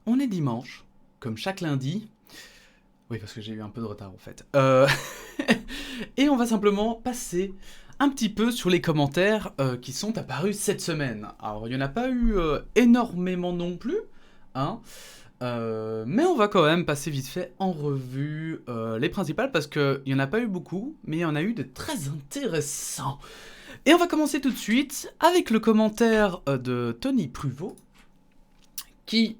on est dimanche, comme chaque lundi. Oui, parce que j'ai eu un peu de retard en fait. Et on va simplement passer un petit peu sur les commentaires qui sont apparus cette semaine. Alors, il n'y en a pas eu énormément non plus, hein. Mais on va quand même passer vite fait en revue les principales parce qu'il n'y en a pas eu beaucoup, mais il y en a eu de très intéressants. Et on va commencer tout de suite avec le commentaire de Tony Pruvot qui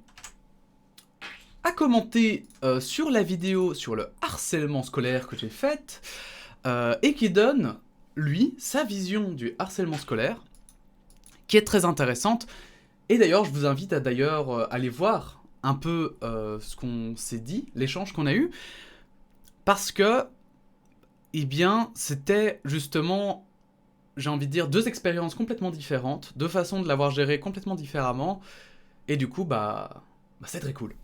a commenté sur la vidéo sur le harcèlement scolaire que j'ai faite et qui donne, lui, sa vision du harcèlement scolaire qui est très intéressante. Et d'ailleurs, je vous invite à aller voir un peu ce qu'on s'est dit, l'échange qu'on a eu, parce que, eh bien, c'était justement, j'ai envie de dire, deux expériences complètement différentes, deux façons de l'avoir géré complètement différemment, et du coup, c'est très cool.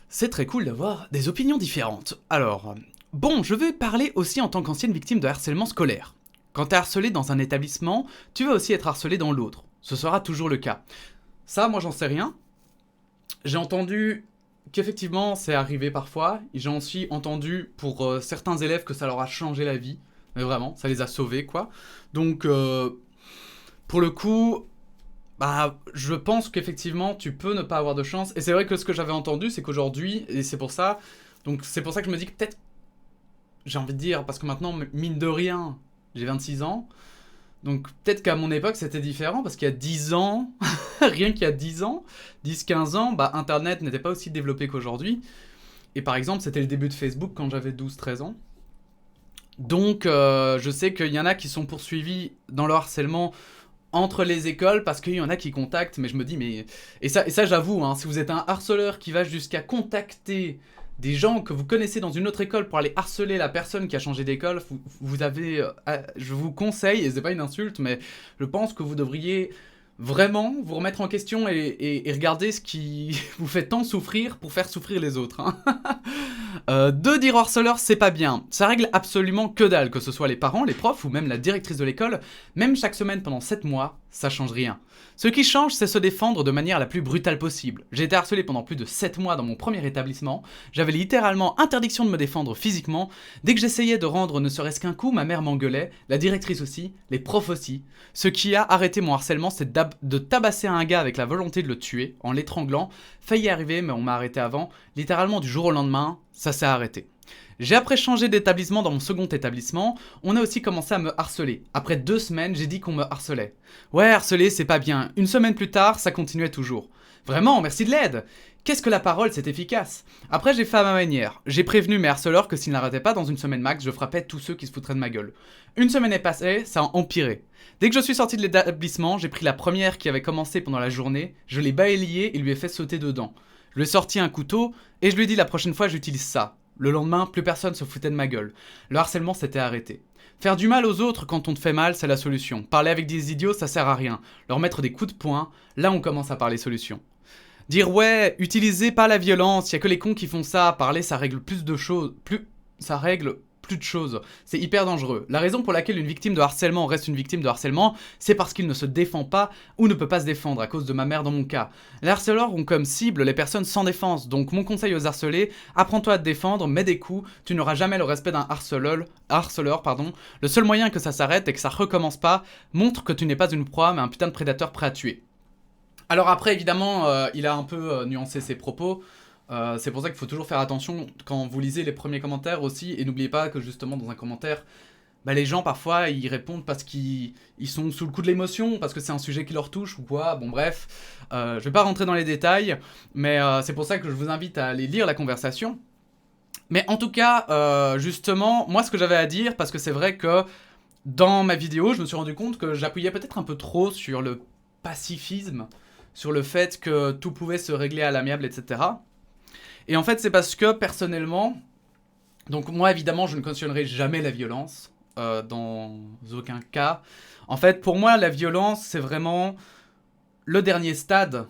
C'est très cool d'avoir des opinions différentes. Alors, bon, je vais parler aussi en tant qu'ancienne victime de harcèlement scolaire. Quand t'es harcelé dans un établissement, tu vas aussi être harcelé dans l'autre. Ce sera toujours le cas. Ça, moi, j'en sais rien. J'ai entendu qu'effectivement, c'est arrivé parfois. J'ai aussi entendu pour certains élèves que ça leur a changé la vie. Mais vraiment, ça les a sauvés, quoi. Donc, pour le coup, je pense qu'effectivement, tu peux ne pas avoir de chance. Et c'est vrai que ce que j'avais entendu, c'est qu'aujourd'hui, et c'est pour ça que je me dis que peut-être, j'ai envie de dire, parce que maintenant, mine de rien, j'ai 26 ans, donc peut-être qu'à mon époque, c'était différent, parce qu'il y a 10 ans, rien qu'il y a 10 ans, 10-15 ans, Internet n'était pas aussi développé qu'aujourd'hui. Et par exemple, c'était le début de Facebook quand j'avais 12-13 ans. Donc, je sais qu'il y en a qui sont poursuivis dans le harcèlement entre les écoles parce qu'il y en a qui contactent, mais je me dis, mais... Et ça j'avoue, hein, si vous êtes un harceleur qui va jusqu'à contacter des gens que vous connaissez dans une autre école pour aller harceler la personne qui a changé d'école, vous avez... je vous conseille, et c'est pas une insulte, mais je pense que vous devriez vraiment vous remettre en question et regarder ce qui vous fait tant souffrir pour faire souffrir les autres. Hein. De dire au harceleur, c'est pas bien. Ça règle absolument que dalle, que ce soit les parents, les profs ou même la directrice de l'école. Même chaque semaine pendant 7 mois, ça change rien. Ce qui change, c'est se défendre de manière la plus brutale possible. J'ai été harcelé pendant plus de 7 mois dans mon premier établissement. J'avais littéralement interdiction de me défendre physiquement. Dès que j'essayais de rendre ne serait-ce qu'un coup, ma mère m'engueulait, la directrice aussi, les profs aussi. Ce qui a arrêté mon harcèlement, c'est de tabasser un gars avec la volonté de le tuer, en l'étranglant. Failli arriver, mais on m'a arrêté avant. Littéralement du jour au lendemain, ça s'est arrêté. J'ai après changé d'établissement dans mon second établissement, on a aussi commencé à me harceler. Après 2 semaines, j'ai dit qu'on me harcelait. Ouais, harceler, c'est pas bien. Une semaine plus tard, ça continuait toujours. Vraiment, merci de l'aide. Qu'est-ce que la parole, c'est efficace. Après, j'ai fait à ma manière. J'ai prévenu mes harceleurs que s'ils n'arrêtaient pas dans une semaine max, je frappais tous ceux qui se foutraient de ma gueule. Une semaine est passée, ça a empiré. Dès que je suis sorti de l'établissement, j'ai pris la première qui avait commencé pendant la journée, je l'ai balayée et lui ai fait sauter dedans. Je lui ai sorti un couteau et je lui ai dit la prochaine fois j'utilise ça. Le lendemain, plus personne se foutait de ma gueule. Le harcèlement s'était arrêté. Faire du mal aux autres quand on te fait mal, c'est la solution. Parler avec des idiots, ça sert à rien. Leur mettre des coups de poing, là on commence à parler solution. Dire ouais, utilisez pas la violence, y a que les cons qui font ça, parler ça règle plus de choses, ça règle plus de choses. C'est hyper dangereux. La raison pour laquelle une victime de harcèlement reste une victime de harcèlement, c'est parce qu'il ne se défend pas ou ne peut pas se défendre, à cause de ma mère dans mon cas. Les harceleurs ont comme cible les personnes sans défense, donc mon conseil aux harcelés, apprends-toi à te défendre, mets des coups, tu n'auras jamais le respect d'un harceleur. Le seul moyen que ça s'arrête et que ça recommence pas, montre que tu n'es pas une proie mais un putain de prédateur prêt à tuer. Alors après, évidemment, il a un peu nuancé ses propos. C'est pour ça qu'il faut toujours faire attention quand vous lisez les premiers commentaires aussi. Et n'oubliez pas que justement, dans un commentaire, les gens, parfois, ils répondent parce qu'ils sont sous le coup de l'émotion, parce que c'est un sujet qui leur touche ou quoi. Bon, bref, je vais pas rentrer dans les détails, mais c'est pour ça que je vous invite à aller lire la conversation. Mais en tout cas, justement, moi, ce que j'avais à dire, parce que c'est vrai que dans ma vidéo, je me suis rendu compte que j'appuyais peut-être un peu trop sur le pacifisme, sur le fait que tout pouvait se régler à l'amiable, etc. Et en fait, c'est parce que, personnellement, donc moi, évidemment, je ne cautionnerai jamais la violence, dans aucun cas. En fait, pour moi, la violence, c'est vraiment le dernier stade.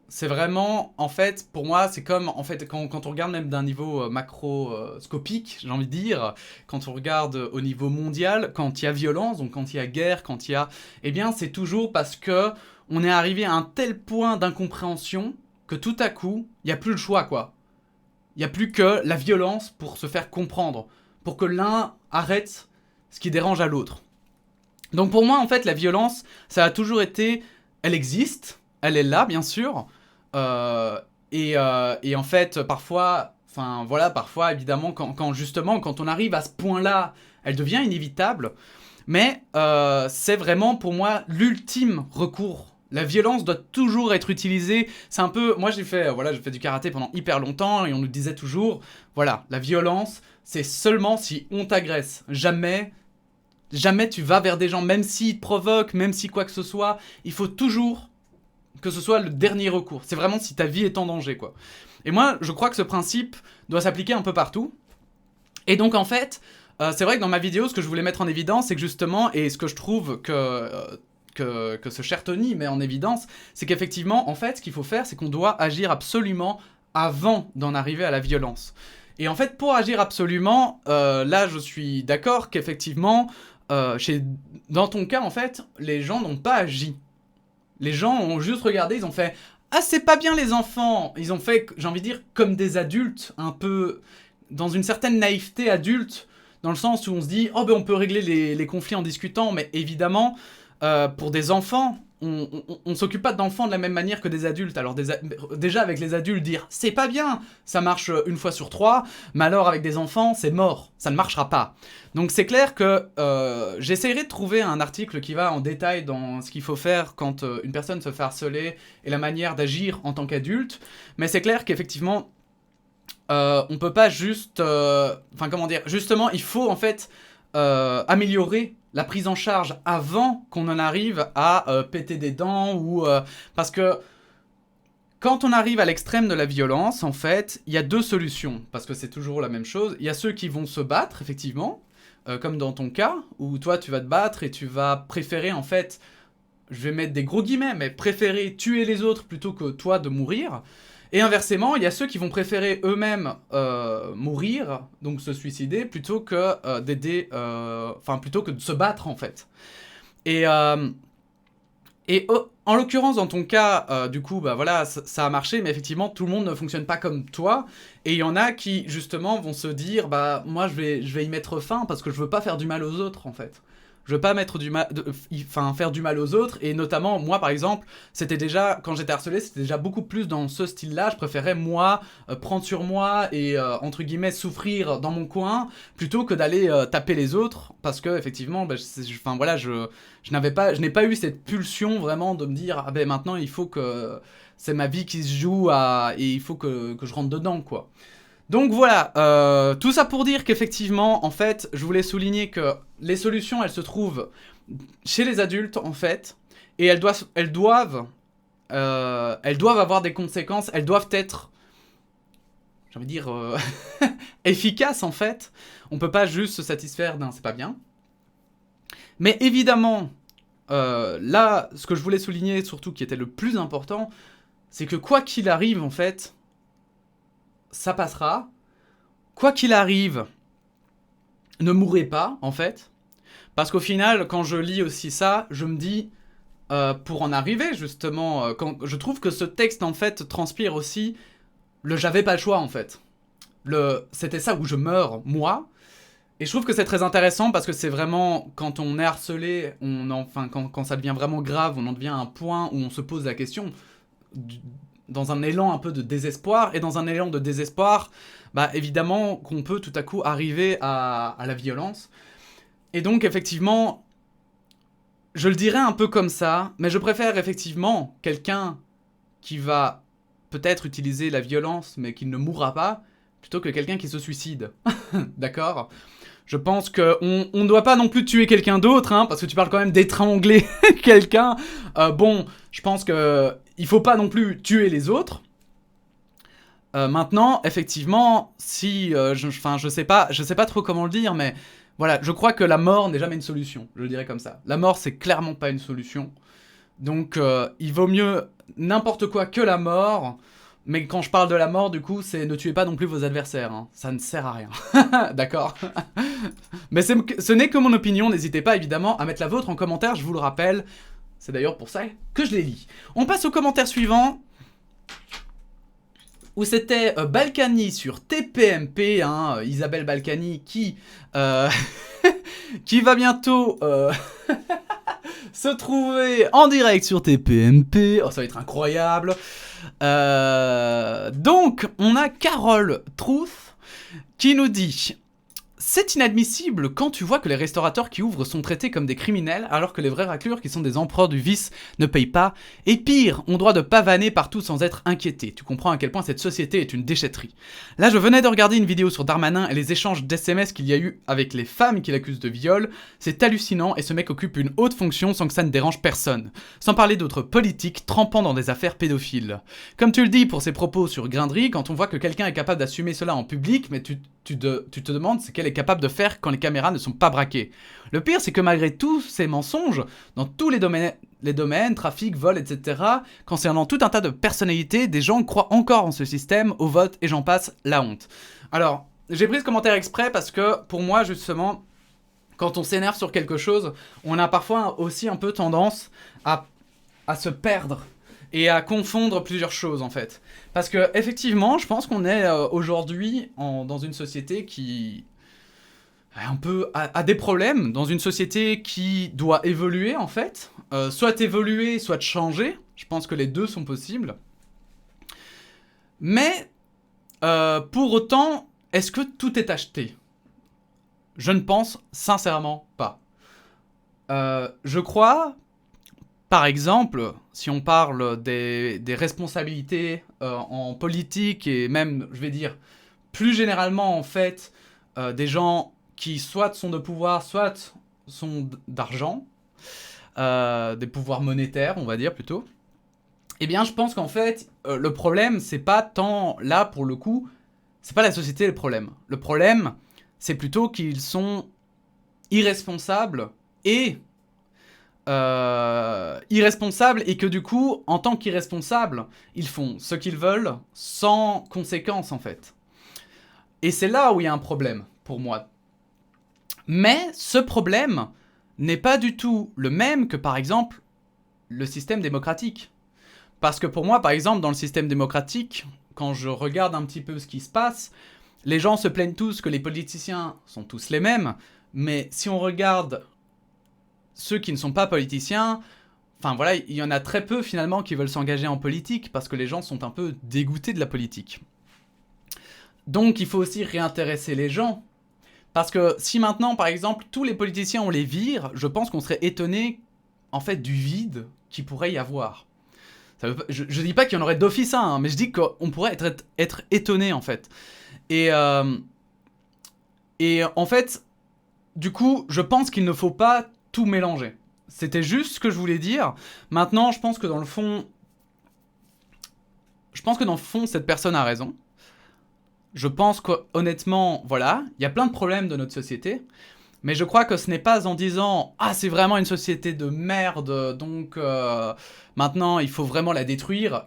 C'est vraiment, en fait, pour moi, c'est comme, en fait, quand on regarde même d'un niveau macroscopique, j'ai envie de dire, quand on regarde au niveau mondial, quand il y a violence, donc quand il y a guerre, quand il y a... Eh bien, c'est toujours parce que on est arrivé à un tel point d'incompréhension que tout à coup, il n'y a plus le choix, quoi. Il n'y a plus que la violence pour se faire comprendre, pour que l'un arrête ce qui dérange à l'autre. Donc pour moi, en fait, la violence, ça a toujours été... Elle existe, elle est là, bien sûr. Et en fait, parfois... Enfin, voilà, parfois, évidemment, quand on arrive à ce point-là, elle devient inévitable. Mais c'est vraiment, pour moi, l'ultime recours. La violence doit toujours être utilisée. C'est un peu... Moi, j'ai fait du karaté pendant hyper longtemps et on nous disait toujours, voilà, la violence, c'est seulement si on t'agresse. Jamais tu vas vers des gens, même s'ils te provoquent, même si quoi que ce soit. Il faut toujours que ce soit le dernier recours. C'est vraiment si ta vie est en danger, quoi. Et moi, je crois que ce principe doit s'appliquer un peu partout. Et donc, en fait, c'est vrai que dans ma vidéo, ce que je voulais mettre en évidence, c'est que justement, et ce que je trouve que ce cher Tony met en évidence, c'est qu'effectivement, en fait, ce qu'il faut faire, c'est qu'on doit agir absolument avant d'en arriver à la violence. Et en fait, pour agir absolument, là, je suis d'accord qu'effectivement, dans ton cas, en fait, les gens n'ont pas agi. Les gens ont juste regardé, ils ont fait « Ah, c'est pas bien les enfants !» Ils ont fait, j'ai envie de dire, comme des adultes, un peu dans une certaine naïveté adulte, dans le sens où on se dit « Oh, ben on peut régler les conflits en discutant », mais évidemment, pour des enfants, on s'occupe pas d'enfants de la même manière que des adultes. Alors déjà avec les adultes dire c'est pas bien, ça marche une fois sur 3, mais alors avec des enfants c'est mort, ça ne marchera pas. Donc c'est clair que j'essaierai de trouver un article qui va en détail dans ce qu'il faut faire quand une personne se fait harceler et la manière d'agir en tant qu'adulte, mais c'est clair qu'effectivement on peut pas juste... justement il faut en fait améliorer la prise en charge avant qu'on en arrive à péter des dents ou... parce que quand on arrive à l'extrême de la violence, en fait, il y a deux solutions, parce que c'est toujours la même chose. Il y a ceux qui vont se battre, effectivement, comme dans ton cas, où toi tu vas te battre et tu vas préférer, en fait, je vais mettre des gros guillemets, mais préférer tuer les autres plutôt que toi de mourir. Et inversement, il y a ceux qui vont préférer eux-mêmes mourir, donc se suicider, plutôt que d'aider, plutôt que de se battre en fait. Et en l'occurrence, dans ton cas, du coup, bah voilà, ça a marché, mais effectivement, tout le monde ne fonctionne pas comme toi. Et il y en a qui, justement, vont se dire, bah moi, je vais y mettre fin parce que je veux pas faire du mal aux autres, en fait. Je veux pas mettre faire du mal aux autres, et notamment, moi par exemple, c'était déjà, quand j'étais harcelé, c'était déjà beaucoup plus dans ce style-là, je préférais moi, prendre sur moi et, entre guillemets, souffrir dans mon coin, plutôt que d'aller taper les autres, parce que, effectivement, bah, je n'ai pas eu cette pulsion vraiment de me dire, ah ben maintenant il faut que, c'est ma vie qui se joue, et il faut que je rentre dedans, quoi. Donc voilà, tout ça pour dire qu'effectivement, en fait, je voulais souligner que les solutions, elles se trouvent chez les adultes, en fait, et elles doivent avoir des conséquences, elles doivent être, j'ai envie de dire, efficaces, en fait. On peut pas juste se satisfaire d'un « c'est pas bien ». Mais évidemment, là, ce que je voulais souligner, surtout qui était le plus important, c'est que quoi qu'il arrive, en fait, ça passera. Quoi qu'il arrive, ne mourrez pas, en fait. Parce qu'au final, quand je lis aussi ça, je me dis, pour en arriver, justement, je trouve que ce texte, en fait, transpire aussi le « j'avais pas le choix », en fait. C'était ça où je meurs, moi. Et je trouve que c'est très intéressant parce que c'est vraiment, quand on est harcelé, quand ça devient vraiment grave, on en devient à un point où on se pose la question... dans un élan un peu de désespoir, et dans un élan de désespoir, bah évidemment qu'on peut tout à coup arriver à la violence. Et donc effectivement, je le dirais un peu comme ça, mais je préfère effectivement quelqu'un qui va peut-être utiliser la violence, mais qui ne mourra pas, plutôt que quelqu'un qui se suicide. D'accord ? Je pense qu'on ne doit pas non plus tuer quelqu'un d'autre, hein, parce que tu parles quand même d'étrangler quelqu'un. Bon, je pense que il faut pas non plus tuer les autres. Maintenant, effectivement, si je sais pas trop comment le dire, mais voilà, je crois que la mort n'est jamais une solution. Je le dirais comme ça. La mort, c'est clairement pas une solution. Donc, il vaut mieux n'importe quoi que la mort. Mais quand je parle de la mort, du coup, c'est ne tuez pas non plus vos adversaires. Hein. Ça ne sert à rien. D'accord. Mais ce n'est que mon opinion. N'hésitez pas, évidemment, à mettre la vôtre en commentaire. Je vous le rappelle. C'est d'ailleurs pour ça que je les lis. On passe au commentaire suivant. où c'était Balkany sur TPMP, hein, Isabelle Balkany qui va bientôt se trouver en direct sur TPMP. Oh, ça va être incroyable. Donc, on a Carole Trouth qui nous dit: c'est inadmissible quand tu vois que les restaurateurs qui ouvrent sont traités comme des criminels alors que les vrais raclures qui sont des empereurs du vice ne payent pas. Et pire, ont droit de pavaner partout sans être inquiétés. Tu comprends à quel point cette société est une déchetterie. Là, je venais de regarder une vidéo sur Darmanin et les échanges d'SMS qu'il y a eu avec les femmes qui l'accusent de viol. C'est hallucinant et ce mec occupe une haute fonction sans que ça ne dérange personne. Sans parler d'autres politiques trempant dans des affaires pédophiles. Comme tu le dis pour ses propos sur Grindry, quand on voit que quelqu'un est capable d'assumer cela en public, mais tu te demandes ce qu'elle est capable de faire quand les caméras ne sont pas braquées. Le pire, c'est que malgré tous ces mensonges, dans tous les domaines, trafic, vol, etc., concernant tout un tas de personnalités, des gens croient encore en ce système, au vote, et j'en passe, la honte. Alors, j'ai pris ce commentaire exprès parce que, pour moi, justement, quand on s'énerve sur quelque chose, on a parfois aussi un peu tendance à se perdre et à confondre plusieurs choses, en fait. Parce que, effectivement, je pense qu'on est aujourd'hui dans une société qui un peu a des problèmes, dans une société qui doit évoluer, en fait. Soit évoluer, soit changer. Je pense que les deux sont possibles. Mais, pour autant, est-ce que tout est acheté ? Je ne pense sincèrement pas. Je crois, par exemple, si on parle des responsabilités en politique et même, je vais dire, plus généralement, en fait, des gens qui soit sont de pouvoir, soit sont d'argent, des pouvoirs monétaires, on va dire plutôt, eh bien je pense qu'en fait, le problème, c'est pas tant là, pour le coup, c'est pas la société le problème. Le problème, c'est plutôt qu'ils sont irresponsables et que du coup, en tant qu'irresponsables, ils font ce qu'ils veulent sans conséquence, en fait. Et c'est là où il y a un problème, pour moi. Mais ce problème n'est pas du tout le même que, par exemple, le système démocratique. Parce que pour moi, par exemple, dans le système démocratique, quand je regarde un petit peu ce qui se passe, les gens se plaignent tous que les politiciens sont tous les mêmes, mais si on regarde ceux qui ne sont pas politiciens, enfin voilà, il y en a très peu finalement qui veulent s'engager en politique, parce que les gens sont un peu dégoûtés de la politique. Donc il faut aussi réintéresser les gens. Parce que si maintenant, par exemple, tous les politiciens, on les vire, je pense qu'on serait étonné, en fait, du vide qu'il pourrait y avoir. Je dis pas qu'il y en aurait d'office un, hein, mais je dis qu'on pourrait être étonné, en fait. Et en fait, du coup, je pense qu'il ne faut pas tout mélanger. C'était juste ce que je voulais dire. Maintenant, je pense que dans le fond, cette personne a raison. Je pense qu'honnêtement, voilà, il y a plein de problèmes de notre société, mais je crois que ce n'est pas en disant « Ah, c'est vraiment une société de merde, donc maintenant il faut vraiment la détruire »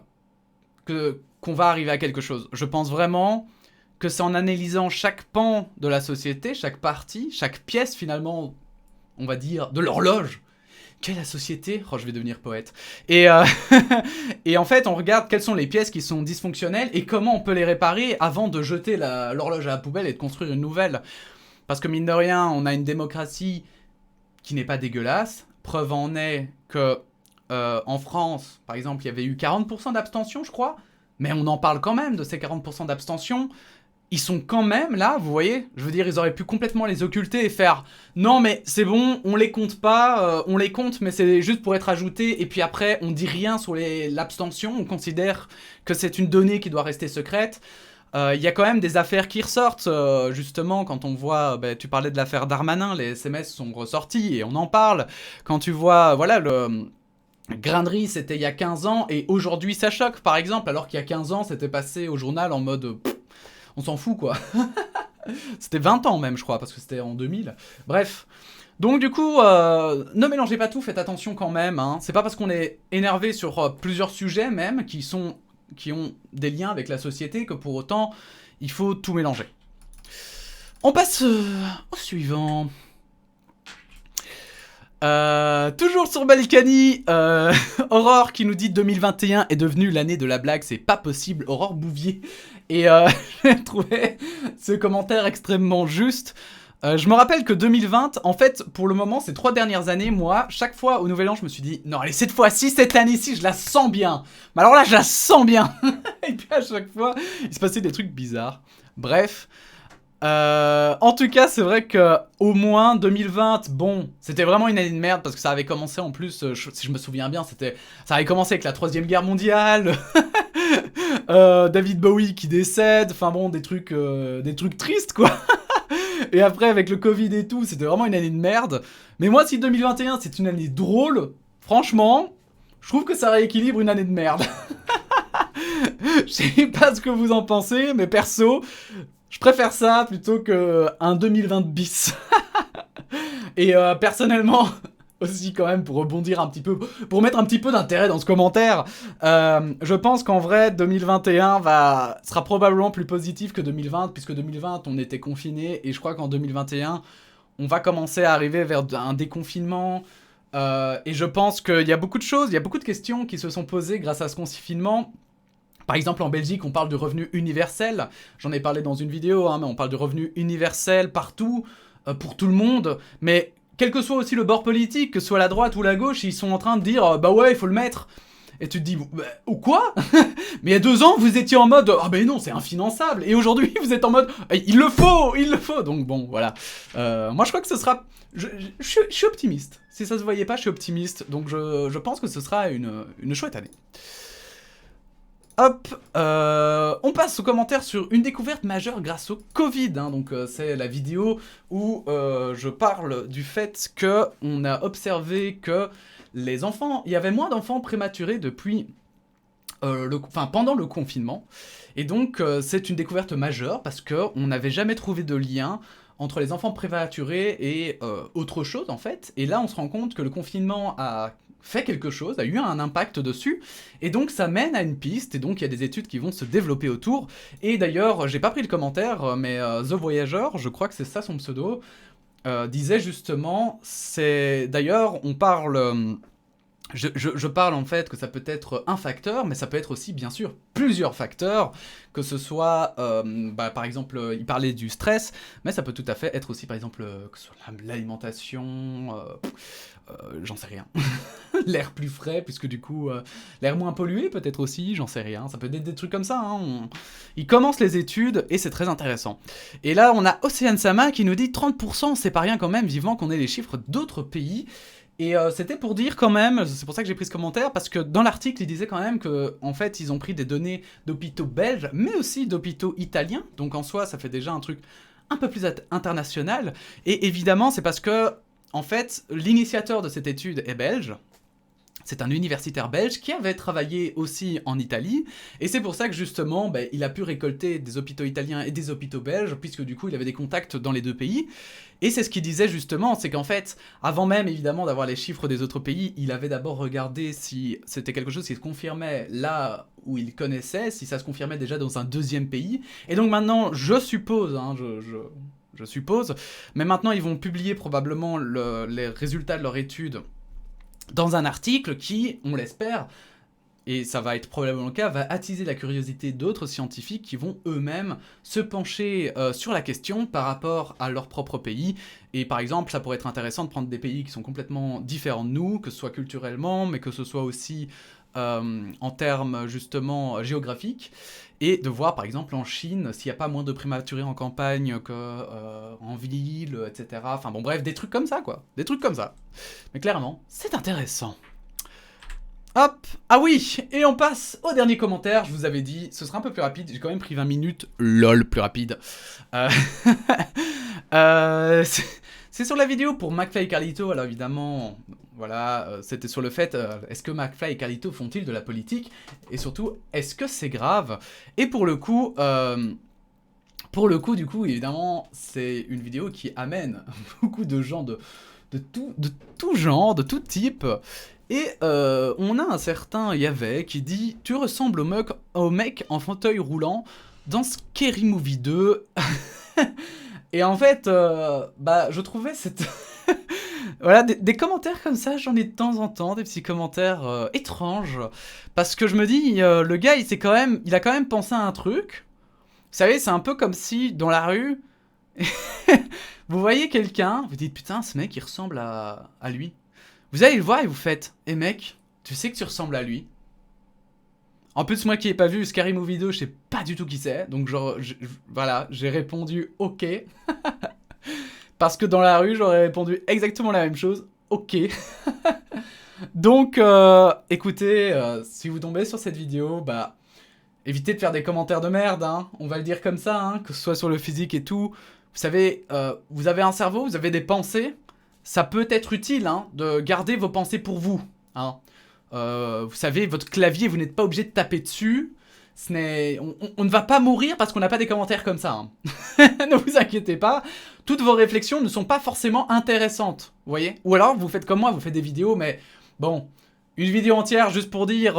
qu'on va arriver à quelque chose. Je pense vraiment que c'est en analysant chaque pan de la société, chaque partie, chaque pièce finalement, on va dire, de l'horloge, qu'est la société ? Oh, je vais devenir poète. Et en fait, on regarde quelles sont les pièces qui sont dysfonctionnelles et comment on peut les réparer avant de jeter l'horloge à la poubelle et de construire une nouvelle. Parce que mine de rien, on a une démocratie qui n'est pas dégueulasse. Preuve en est que en France, par exemple, il y avait eu 40% d'abstention, je crois. Mais on en parle quand même de ces 40% d'abstention. Ils sont quand même là, vous voyez ? Je veux dire, ils auraient pu complètement les occulter et faire « Non, mais c'est bon, on les compte pas, on les compte, mais c'est juste pour être ajouté. » Et puis après, on dit rien sur l'abstention, on considère que c'est une donnée qui doit rester secrète. Il y a quand même des affaires qui ressortent, justement, quand on voit... tu parlais de l'affaire Darmanin, les SMS sont ressortis et on en parle. Quand tu vois, voilà, Grindry, c'était il y a 15 ans, et aujourd'hui ça choque, par exemple, alors qu'il y a 15 ans, c'était passé au journal en mode... on s'en fout, quoi. C'était 20 ans même, je crois, parce que c'était en 2000. Bref. Donc du coup, ne mélangez pas tout, faites attention quand même. Hein. C'est pas parce qu'on est énervé sur plusieurs sujets même, qui ont des liens avec la société, que pour autant, il faut tout mélanger. On passe au suivant. Toujours sur Balkany, Aurore qui nous dit 2021 est devenu l'année de la blague, c'est pas possible, Aurore Bouvier. Et j'ai trouvé ce commentaire extrêmement juste. Je me rappelle que 2020, en fait, pour le moment, ces 3 dernières années, moi, chaque fois au Nouvel An, je me suis dit, non, allez, cette fois-ci, cette année-ci, je la sens bien. Mais alors là, je la sens bien. Et puis à chaque fois, il se passait des trucs bizarres. Bref. En tout cas, c'est vrai que au moins 2020, bon, c'était vraiment une année de merde parce que ça avait commencé en plus, si je me souviens bien, ça avait commencé avec la 3e guerre mondiale, David Bowie qui décède, enfin bon, des trucs tristes quoi. Et après avec le Covid et tout, c'était vraiment une année de merde. Mais moi, si 2021 c'est une année drôle, franchement, je trouve que ça rééquilibre une année de merde. Je sais pas ce que vous en pensez, mais perso, je préfère ça plutôt qu'un 2020 bis. Et personnellement, aussi quand même pour rebondir un petit peu, pour mettre un petit peu d'intérêt dans ce commentaire, je pense qu'en vrai 2021 sera probablement plus positif que 2020, puisque 2020 on était confinés, et je crois qu'en 2021 on va commencer à arriver vers un déconfinement, et je pense qu'il y a beaucoup de choses, il y a beaucoup de questions qui se sont posées grâce à ce confinement. Par exemple, en Belgique, on parle du revenu universel. J'en ai parlé dans une vidéo, mais on parle du revenu universel partout, pour tout le monde. Mais quel que soit aussi le bord politique, que ce soit la droite ou la gauche, ils sont en train de dire bah ouais, il faut le mettre. Et tu te dis, bah, ou quoi? Mais il y a 2 ans, vous étiez en mode ah ben non, c'est infinançable. Et aujourd'hui, vous êtes en mode il le faut, il le faut. Donc bon, voilà. Moi, je crois que ce sera. Je suis optimiste. Si ça se voyait pas, je suis optimiste. Donc je pense que ce sera une chouette année. Hop, on passe aux commentaires sur une découverte majeure grâce au Covid. Donc c'est la vidéo où je parle du fait qu'on a observé que les enfants, il y avait moins d'enfants prématurés depuis pendant le confinement. Et donc c'est une découverte majeure parce qu'on n'avait jamais trouvé de lien entre les enfants prématurés et autre chose en fait. Et là on se rend compte que le confinement a fait quelque chose, a eu un impact dessus, et donc ça mène à une piste, et donc il y a des études qui vont se développer autour. Et d'ailleurs, j'ai pas pris le commentaire, mais The Voyageur, je crois que c'est ça son pseudo, disait justement, d'ailleurs, on parle... Je parle en fait que ça peut être un facteur, mais ça peut être aussi bien sûr plusieurs facteurs, que ce soit, par exemple, il parlait du stress, mais ça peut tout à fait être aussi par exemple que ce soit l'alimentation, j'en sais rien. L'air plus frais, puisque du coup, l'air moins pollué peut-être aussi, j'en sais rien. Ça peut être des trucs comme ça. Ils commencent les études et c'est très intéressant. Et là, on a Océane Sama qui nous dit 30%, c'est pas rien quand même, vivement qu'on ait les chiffres d'autres pays. Et c'était pour dire quand même, c'est pour ça que j'ai pris ce commentaire, parce que dans l'article, il disait quand même que en fait, ils ont pris des données d'hôpitaux belges, mais aussi d'hôpitaux italiens. Donc en soi, ça fait déjà un truc un peu plus international. Et évidemment, c'est parce que, en fait, l'initiateur de cette étude est belge. C'est un universitaire belge qui avait travaillé aussi en Italie, et c'est pour ça que justement, il a pu récolter des hôpitaux italiens et des hôpitaux belges, puisque du coup, il avait des contacts dans les 2 pays. Et c'est ce qu'il disait justement, c'est qu'en fait, avant même évidemment d'avoir les chiffres des autres pays, il avait d'abord regardé si c'était quelque chose qui se confirmait là où il connaissait, si ça se confirmait déjà dans un 2e pays. Et donc maintenant, je suppose, je suppose, mais maintenant ils vont publier probablement les résultats de leur étude dans un article qui, on l'espère, et ça va être probablement le cas, va attiser la curiosité d'autres scientifiques qui vont eux-mêmes se pencher sur la question par rapport à leur propre pays. Et par exemple, ça pourrait être intéressant de prendre des pays qui sont complètement différents de nous, que ce soit culturellement, mais que ce soit aussi en termes justement géographiques, et de voir par exemple en Chine s'il n'y a pas moins de prématurés en campagne qu'en ville, etc. Enfin bon bref, des trucs comme ça quoi, des trucs comme ça. Mais clairement, c'est intéressant. Hop, ah oui, et on passe au dernier commentaire, je vous avais dit, ce sera un peu plus rapide, j'ai quand même pris 20 minutes, lol, plus rapide. C'est sur la vidéo pour McFly et Carlito, alors évidemment, voilà, c'était sur le fait, est-ce que McFly et Carlito font-ils de la politique? Et surtout, est-ce que c'est grave? Et pour le coup, du coup, évidemment, c'est une vidéo qui amène beaucoup de gens de tout genre, de tout type. Et on a un certain Yahvé qui dit « Tu ressembles au mec en fauteuil roulant dans Scary Movie 2 ». Et en fait, je trouvais cette... Voilà, des commentaires comme ça, j'en ai de temps en temps, des petits commentaires étranges. Parce que je me dis, le gars, il a quand même pensé à un truc. Vous savez, c'est un peu comme si, dans la rue, vous voyez quelqu'un, vous dites, putain, ce mec, il ressemble à lui. Vous allez le voir et vous faites, eh mec, tu sais que tu ressembles à lui. En plus, moi qui n'ai pas vu Scary Movie 2, je sais pas du tout qui c'est. Donc, genre, voilà, j'ai répondu OK. Parce que dans la rue, j'aurais répondu exactement la même chose. OK. Donc, écoutez, si vous tombez sur cette vidéo, bah, évitez de faire des commentaires de merde, hein. On va le dire comme ça, hein, que ce soit sur le physique et tout. Vous savez, vous avez un cerveau, vous avez des pensées. Ça peut être utile, hein, de garder vos pensées pour vous, hein. Vous savez, votre clavier, vous n'êtes pas obligé de taper dessus. On ne va pas mourir parce qu'on n'a pas des commentaires comme ça, hein. Ne vous inquiétez pas. Toutes vos réflexions ne sont pas forcément intéressantes, vous voyez. Ou alors, vous faites comme moi, vous faites des vidéos, mais bon, une vidéo entière juste pour dire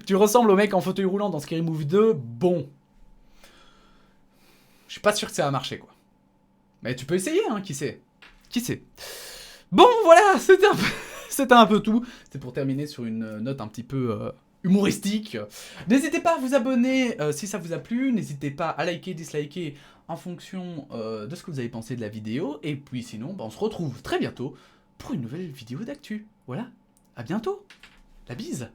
tu ressembles au mec en fauteuil roulant dans Scary Movie 2, bon. Je suis pas sûr que ça va marcher, quoi. Mais tu peux essayer, hein, qui sait. Qui sait. Bon, voilà, c'était un peu tout. C'est pour terminer sur une note un petit peu humoristique. N'hésitez pas à vous abonner si ça vous a plu. N'hésitez pas à liker, disliker en fonction de ce que vous avez pensé de la vidéo. Et puis sinon, bah, on se retrouve très bientôt pour une nouvelle vidéo d'actu. Voilà, à bientôt. La bise.